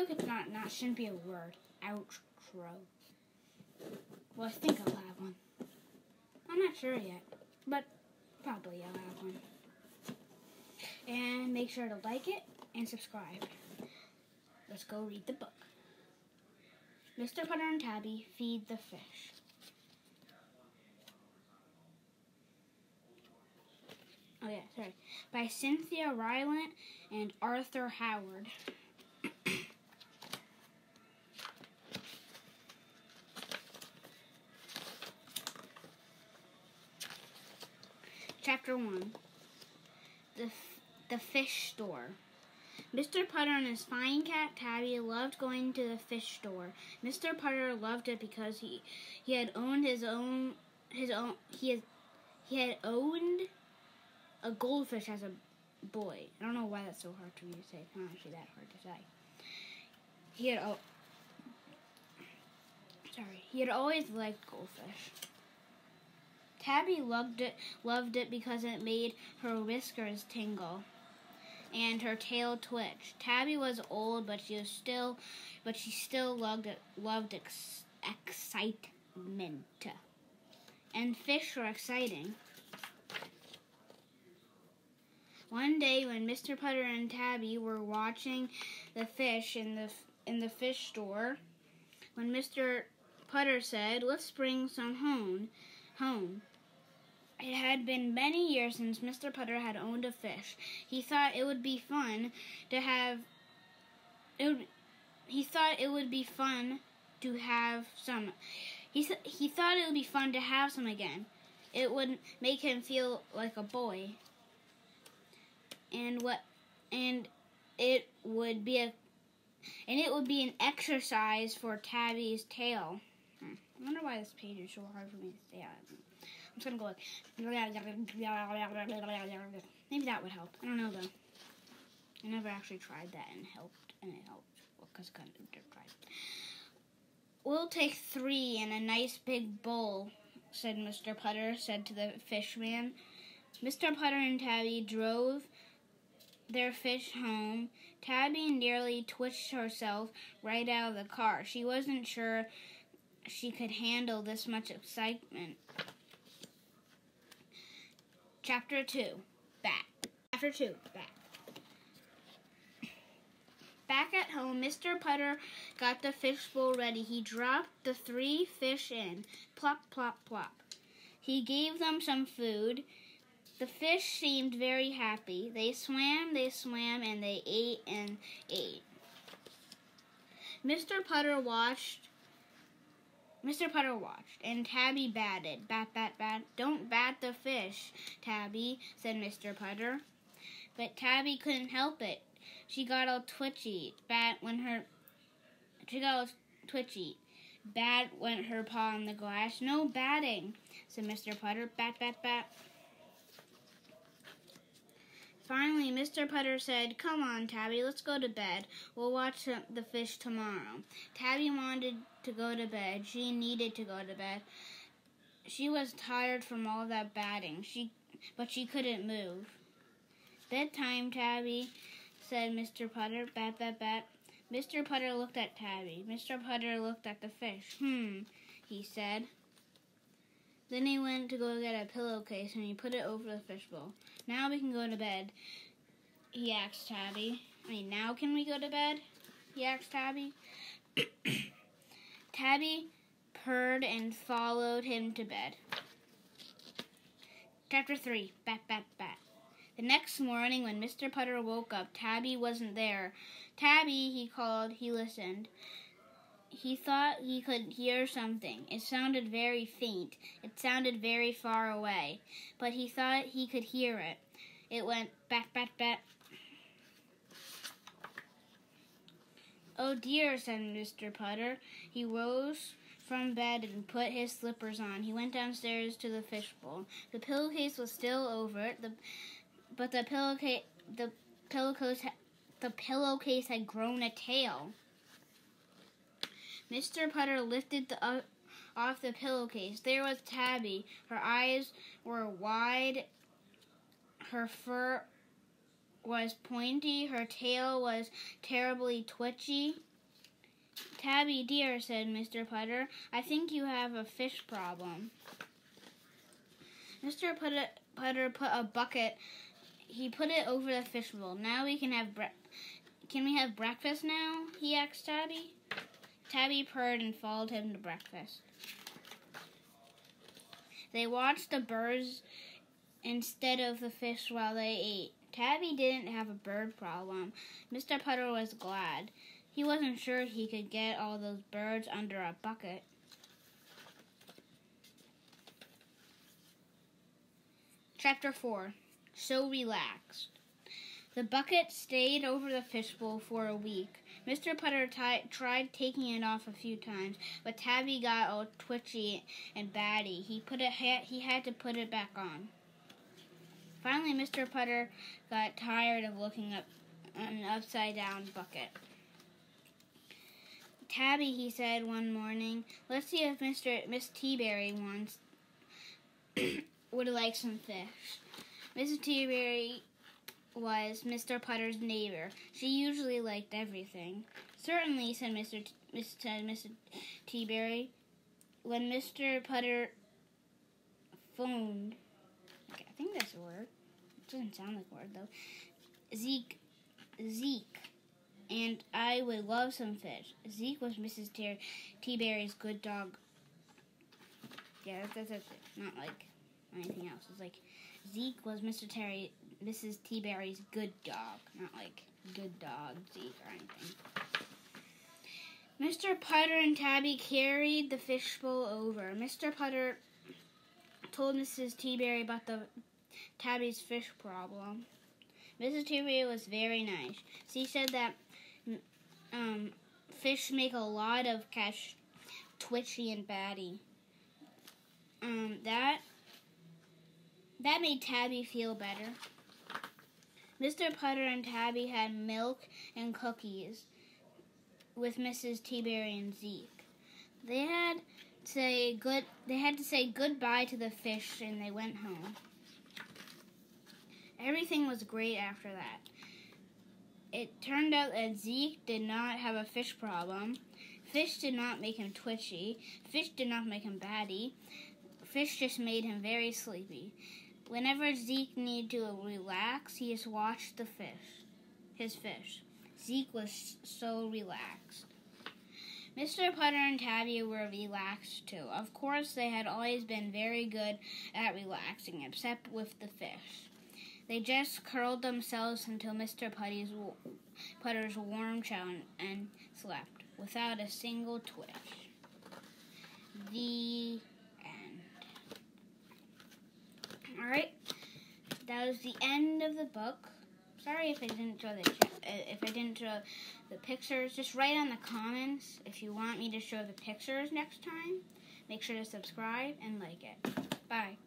feel like it's not shouldn't be a word. Outro. Well, I think I'll have one. I'm not sure yet, but probably I'll have one. And make sure to like it and subscribe. Let's go read the book. Mr. Putter and Tabby feed the fish. Oh yeah, sorry. By Cynthia Rylant and Arthur Howard. Chapter 1. The Fish Store. Mr. Putter and his fine cat Tabby loved going to the fish store. Mr. Putter loved it because he had owned he had owned a goldfish as a boy. I don't know why that's so hard for me to say. It's not actually that hard to say. He had always liked goldfish. Tabby loved it because it made her whiskers tingle and her tail twitch. Tabby was old, but she still loved excitement. And fish were exciting. One day when Mr. Putter and Tabby were watching the fish in the fish store, when Mr. Putter said, "Let's bring some home." It had been many years since Mr. Putter had owned a fish. He thought it would be fun to have some. He thought it would be fun to have some again. It would make him feel like a boy. And it would be an exercise for Tabby's tail. I wonder why this page is so hard for me to stay on. I'm just gonna go like maybe that would help. I don't know though. I never actually tried that and it helped. Well, because I couldn't try it. "We'll take 3 in a nice big bowl," said Mr. Putter said to the fishman. Mr. Putter and Tabby drove their fish home. Tabby nearly twitched herself right out of the car. She wasn't sure she could handle this much excitement. Chapter 2. Back. Back at home, Mr. Putter got the fishbowl ready. He dropped the 3 fish in. Plop, plop, plop. He gave them some food. The fish seemed very happy. They swam, and they ate and ate. Mr. Putter watched, and Tabby batted. Bat, bat, bat. "Don't bat the fish, Tabby," said Mr. Putter. But Tabby couldn't help it. She got all twitchy. Bat went her paw on the glass. "No batting," said Mr. Putter. Bat, bat, bat. Finally, Mr. Putter said, "Come on, Tabby, let's go to bed. We'll watch the fish tomorrow." Tabby wanted to go to bed. She needed to go to bed. She was tired from all that batting, but she couldn't move. "Bedtime, Tabby," said Mr. Putter. Bat, bat, bat. Mr. Putter looked at Tabby. Mr. Putter looked at the fish. He said. Then he went to go get a pillowcase and he put it over the fishbowl. "Now we can go to bed," he asked Tabby. "Now can we go to bed?" he asked Tabby. Tabby purred and followed him to bed. Chapter 3. Bat, bat, bat. The next morning when Mr. Putter woke up, Tabby wasn't there. "Tabby," he called. He listened. He thought he could hear something. It sounded very faint. It sounded very far away. But he thought he could hear it. It went bat, bat, bat. "Oh dear," said Mr. Putter. He rose from bed and put his slippers on. He went downstairs to the fishbowl. The pillowcase was still over it, but the pillowcase had grown a tail. Mr. Putter lifted off the pillowcase. There was Tabby. Her eyes were wide. Her fur was pointy. Her tail was terribly twitchy. "Tabby, dear," said Mr. Putter, "I think you have a fish problem." Mr. Putter put a bucket. He put it over the fish bowl. "Now we can have Can we have breakfast now?" he asked Tabby. Tabby purred and followed him to breakfast. They watched the birds instead of the fish while they ate. Tabby didn't have a bird problem. Mr. Putter was glad. He wasn't sure he could get all those birds under a bucket. Chapter 4. So Relaxed. The bucket stayed over the fishbowl for a week. Mr. Putter tried taking it off a few times, but Tabby got all twitchy and batty. He had to put it back on. Finally, Mr. Putter got tired of looking at an upside-down bucket. "Tabby," he said one morning, "let's see if Miss Teaberry would like some fish." Mrs. Teaberry was Mr. Putter's neighbor. She usually liked everything. "Certainly," said Mrs. Teaberry. When Mr. Putter phoned, I think that's a word. It doesn't sound like a word, though. Zeke, and I would love some fish." Zeke was Mrs. Teaberry's good dog. Yeah, that's it. Not like anything else. It's like Zeke was Mrs. Teaberry's good dog, not like good dog Zeke or anything. Mr. Putter and Tabby carried the fishbowl over. Mr. Putter told Mrs. Teaberry about Tabby's fish problem. Mrs. Teaberry was very nice. She said that fish make a lot of catch twitchy and batty. That made Tabby feel better. Mr. Putter and Tabby had milk and cookies with Mrs. Teaberry and Zeke. They had to say goodbye to the fish, and they went home. Everything was great after that. It turned out that Zeke did not have a fish problem. Fish did not make him twitchy. Fish did not make him batty. Fish just made him very sleepy. Whenever Zeke needed to relax, he just watched his fish. Zeke was so relaxed. Mr. Putter and Tabby were relaxed too. Of course, they had always been very good at relaxing, except with the fish. They just curled themselves into Mr. Putter's warm chow and slept, without a single twitch. The end. Alright, that was the end of the book. Sorry if I didn't show the pictures. Just write in the comments if you want me to show the pictures next time. Make sure to subscribe and like it. Bye.